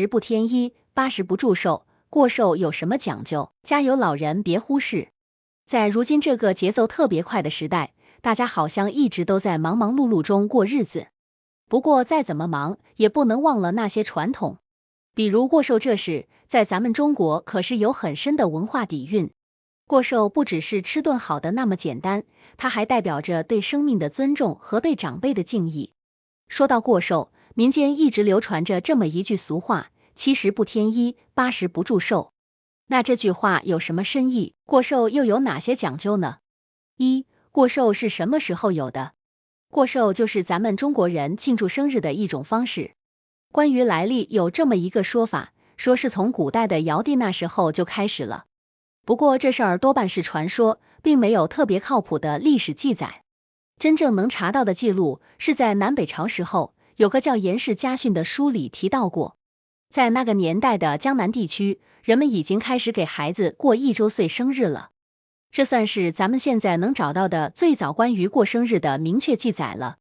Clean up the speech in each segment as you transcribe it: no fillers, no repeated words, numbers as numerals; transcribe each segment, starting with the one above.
70不添衣，80不祝寿。过寿有什么讲究？家有老人别忽视。在如今这个节奏特别快的时代，大家好像一直都在忙忙碌碌中过日子。不过再怎么忙，也不能忘了那些传统。比如过寿这事，在咱们中国可是有很深的文化底蕴。过寿不只是吃顿好的那么简单，它还代表着对生命的尊重和对长辈的敬意。说到过寿，民间一直流传着这么一句俗话：70不添衣，80不祝寿。那这句话有什么深意？过寿又有哪些讲究呢？一、过寿是什么时候有的？过寿就是咱们中国人庆祝生日的一种方式。关于来历有这么一个说法，说是从古代的尧帝那时候就开始了。不过这事儿多半是传说，并没有特别靠谱的历史记载。真正能查到的记录是在南北朝时候，有个叫颜氏家训的书里提到过。在那个年代的江南地区，人们已经开始给孩子过1周岁生日了。这算是咱们现在能找到的最早关于过生日的明确记载了。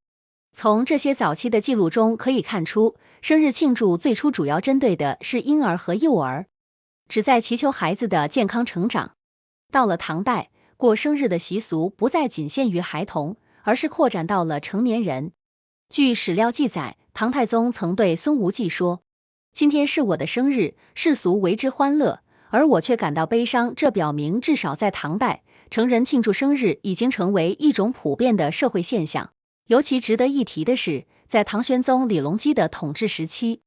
从这些早期的记录中可以看出，生日庆祝最初主要针对的是婴儿和幼儿，旨在祈求孩子的健康成长。到了唐代，过生日的习俗不再仅限于孩童，而是扩展到了成年人。据史料记载，唐太宗曾对孙无忌说：“今天是我的生日，世俗为之欢乐，而我却感到悲伤。”这表明至少在唐代，成人庆祝生日已经成为一种普遍的社会现象。尤其值得一提的是，在唐玄宗李隆基的统治时期，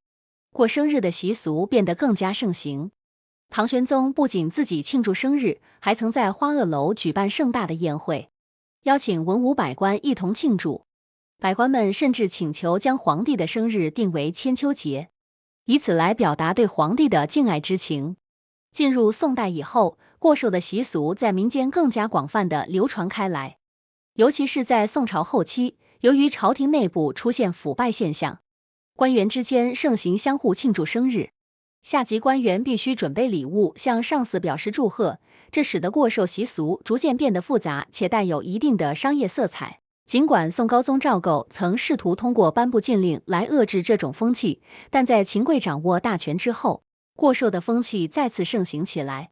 过生日的习俗变得更加盛行。唐玄宗不仅自己庆祝生日，还曾在花萼楼举办盛大的宴会，邀请文武百官一同庆祝。百官们甚至请求将皇帝的生日定为千秋节，以此来表达对皇帝的敬爱之情。进入宋代以后，过寿的习俗在民间更加广泛的流传开来，尤其是在宋朝后期，由于朝廷内部出现腐败现象，官员之间盛行相互庆祝生日，下级官员必须准备礼物向上司表示祝贺，这使得过寿习俗逐渐变得复杂且带有一定的商业色彩。尽管宋高宗赵构曾试图通过颁布禁令来遏制这种风气，但在秦桧掌握大权之后，过寿的风气再次盛行起来。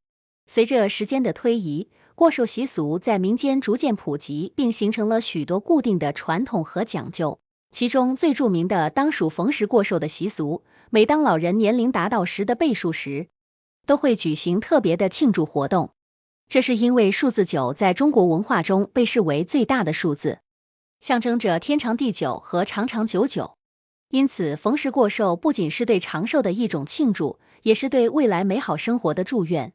随着时间的推移，过寿习俗在民间逐渐普及，并形成了许多固定的传统和讲究。其中最著名的当属逢时过寿的习俗，每当老人年龄达到10的倍数时，都会举行特别的庆祝活动。这是因为数字9在中国文化中被视为最大的数字，象征着天长地久和长长久久。因此，逢时过寿不仅是对长寿的一种庆祝，也是对未来美好生活的祝愿。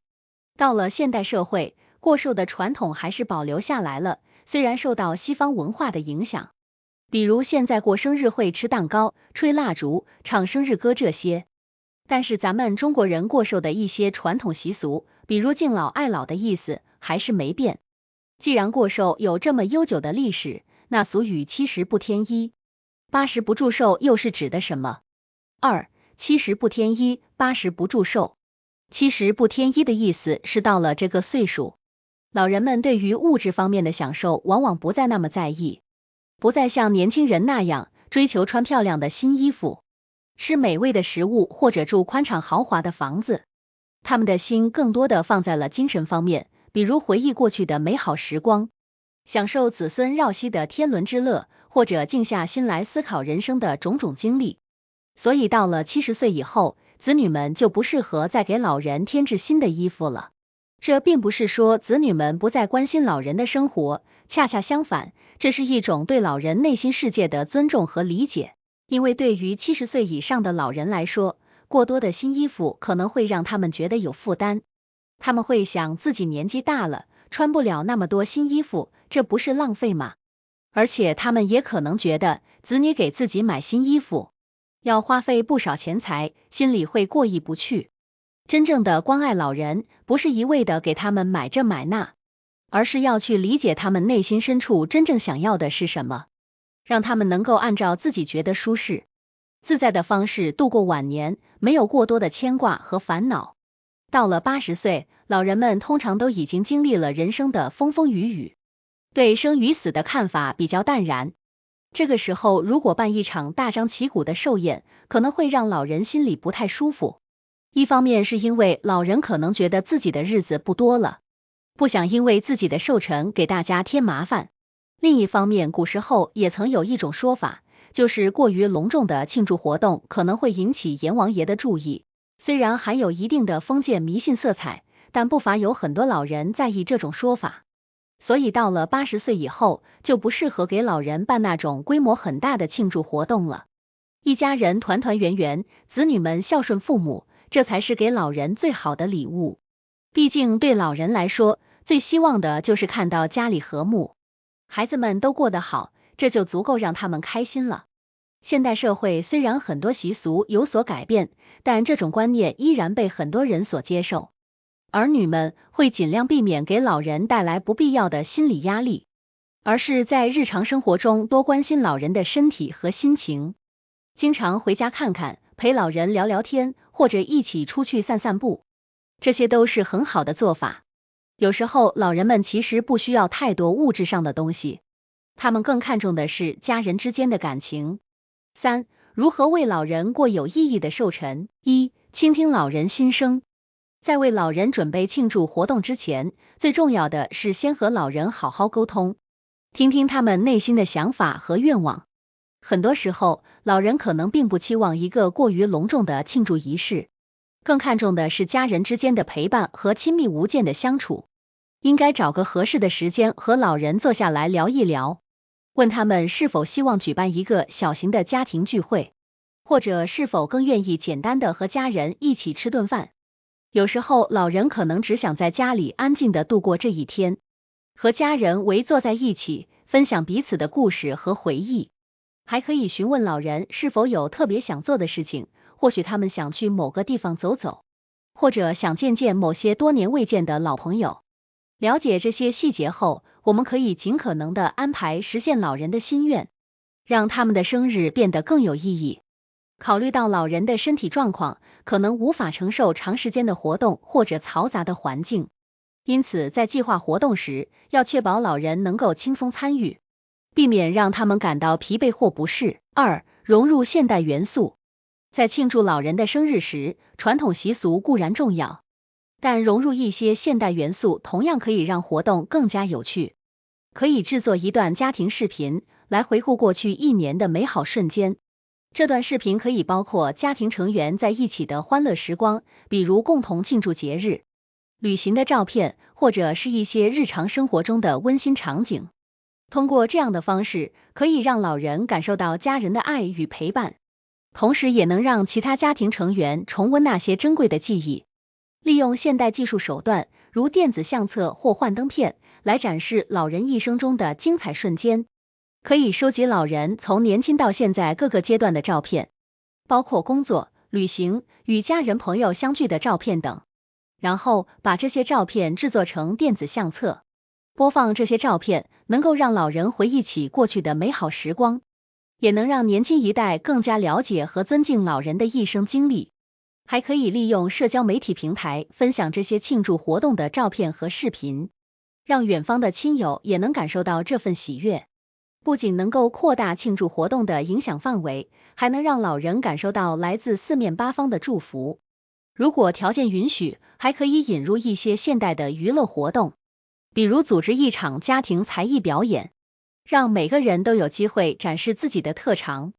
到了现代社会，过寿的传统还是保留下来了，虽然受到西方文化的影响，比如现在过生日会吃蛋糕、吹蜡烛、唱生日歌这些，但是咱们中国人过寿的一些传统习俗，比如敬老爱老的意思，还是没变。既然过寿有这么悠久的历史，那俗语70不添衣，80不祝寿又是指的什么？2、70不添衣，80不祝寿。70不添衣的意思是到了这个岁数，老人们对于物质方面的享受往往不再那么在意，不再像年轻人那样追求穿漂亮的新衣服，吃美味的食物或者住宽敞豪华的房子。他们的心更多的放在了精神方面，比如回忆过去的美好时光，享受子孙绕膝的天伦之乐，或者静下心来思考人生的种种经历。所以到了70岁以后，子女们就不适合再给老人添置新的衣服了。这并不是说子女们不再关心老人的生活，恰恰相反，这是一种对老人内心世界的尊重和理解。因为对于70岁以上的老人来说，过多的新衣服可能会让他们觉得有负担，他们会想自己年纪大了，穿不了那么多新衣服，这不是浪费吗？而且他们也可能觉得子女给自己买新衣服要花费不少钱财，心里会过意不去。真正的关爱老人，不是一味的给他们买这买那，而是要去理解他们内心深处真正想要的是什么，让他们能够按照自己觉得舒适、自在的方式度过晚年，没有过多的牵挂和烦恼。到了80岁，老人们通常都已经经历了人生的风风雨雨，对生与死的看法比较淡然。这个时候如果办一场大张旗鼓的寿宴，可能会让老人心里不太舒服。一方面是因为老人可能觉得自己的日子不多了，不想因为自己的寿辰给大家添麻烦。另一方面，古时候也曾有一种说法，就是过于隆重的庆祝活动可能会引起阎王爷的注意。虽然含有一定的封建迷信色彩，但不乏有很多老人在意这种说法。所以到了80岁以后，就不适合给老人办那种规模很大的庆祝活动了。一家人团团圆圆，子女们孝顺父母，这才是给老人最好的礼物。毕竟对老人来说，最希望的就是看到家里和睦，孩子们都过得好，这就足够让他们开心了。现代社会虽然很多习俗有所改变，但这种观念依然被很多人所接受。儿女们会尽量避免给老人带来不必要的心理压力，而是在日常生活中多关心老人的身体和心情，经常回家看看，陪老人聊聊天，或者一起出去散散步，这些都是很好的做法。有时候老人们其实不需要太多物质上的东西，他们更看重的是家人之间的感情。3. 如何为老人过有意义的寿辰？1. 倾听老人心声。在为老人准备庆祝活动之前，最重要的是先和老人好好沟通，听听他们内心的想法和愿望。很多时候，老人可能并不期望一个过于隆重的庆祝仪式，更看重的是家人之间的陪伴和亲密无间的相处。应该找个合适的时间和老人坐下来聊一聊，问他们是否希望举办一个小型的家庭聚会，或者是否更愿意简单的和家人一起吃顿饭。有时候老人可能只想在家里安静的度过这一天，和家人围坐在一起，分享彼此的故事和回忆。还可以询问老人是否有特别想做的事情，或许他们想去某个地方走走，或者想见见某些多年未见的老朋友。了解这些细节后，我们可以尽可能的安排实现老人的心愿，让他们的生日变得更有意义。考虑到老人的身体状况，可能无法承受长时间的活动或者嘈杂的环境，因此在计划活动时，要确保老人能够轻松参与，避免让他们感到疲惫或不适。2. 融入现代元素。在庆祝老人的生日时，传统习俗固然重要，但融入一些现代元素同样可以让活动更加有趣。可以制作一段家庭视频，来回顾过去一年的美好瞬间。这段视频可以包括家庭成员在一起的欢乐时光，比如共同庆祝节日、旅行的照片，或者是一些日常生活中的温馨场景。通过这样的方式，可以让老人感受到家人的爱与陪伴，同时也能让其他家庭成员重温那些珍贵的记忆。利用现代技术手段，如电子相册或幻灯片，来展示老人一生中的精彩瞬间。可以收集老人从年轻到现在各个阶段的照片，包括工作、旅行、与家人朋友相聚的照片等，然后把这些照片制作成电子相册，播放这些照片，能够让老人回忆起过去的美好时光，也能让年轻一代更加了解和尊敬老人的一生经历。还可以利用社交媒体平台分享这些庆祝活动的照片和视频，让远方的亲友也能感受到这份喜悦。不仅能够扩大庆祝活动的影响范围，还能让老人感受到来自四面八方的祝福。如果条件允许，还可以引入一些现代的娱乐活动，比如组织一场家庭才艺表演，让每个人都有机会展示自己的特长。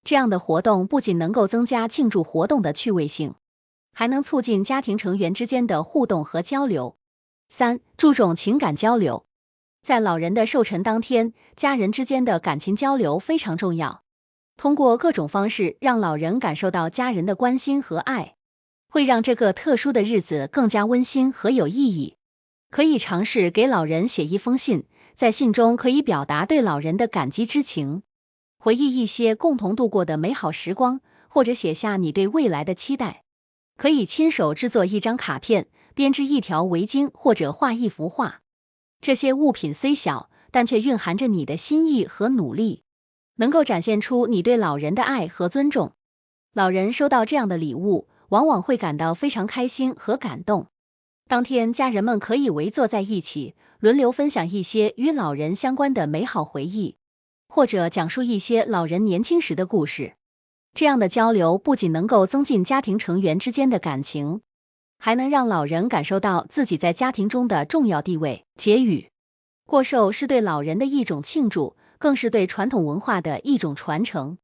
这样的活动不仅能够增加庆祝活动的趣味性，还能促进家庭成员之间的互动和交流。3. 注重情感交流。在老人的寿辰当天，家人之间的感情交流非常重要。通过各种方式让老人感受到家人的关心和爱，会让这个特殊的日子更加温馨和有意义。可以尝试给老人写一封信，在信中可以表达对老人的感激之情，回忆一些共同度过的美好时光，或者写下你对未来的期待。可以亲手制作一张卡片，编织一条围巾，或者画一幅画。这些物品虽小，但却蕴含着你的心意和努力，能够展现出你对老人的爱和尊重。老人收到这样的礼物，往往会感到非常开心和感动。当天，家人们可以围坐在一起，轮流分享一些与老人相关的美好回忆，或者讲述一些老人年轻时的故事。这样的交流不仅能够增进家庭成员之间的感情，还能让老人感受到自己在家庭中的重要地位。结语：过寿是对老人的一种庆祝，更是对传统文化的一种传承。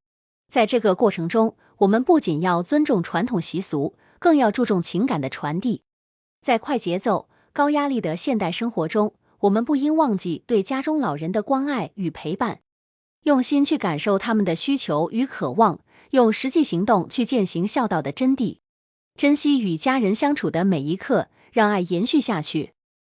在这个过程中，我们不仅要尊重传统习俗，更要注重情感的传递。在快节奏、高压力的现代生活中，我们不应忘记对家中老人的关爱与陪伴，用心去感受他们的需求与渴望，用实际行动去践行孝道的真谛，珍惜与家人相处的每一刻，让爱延续下去。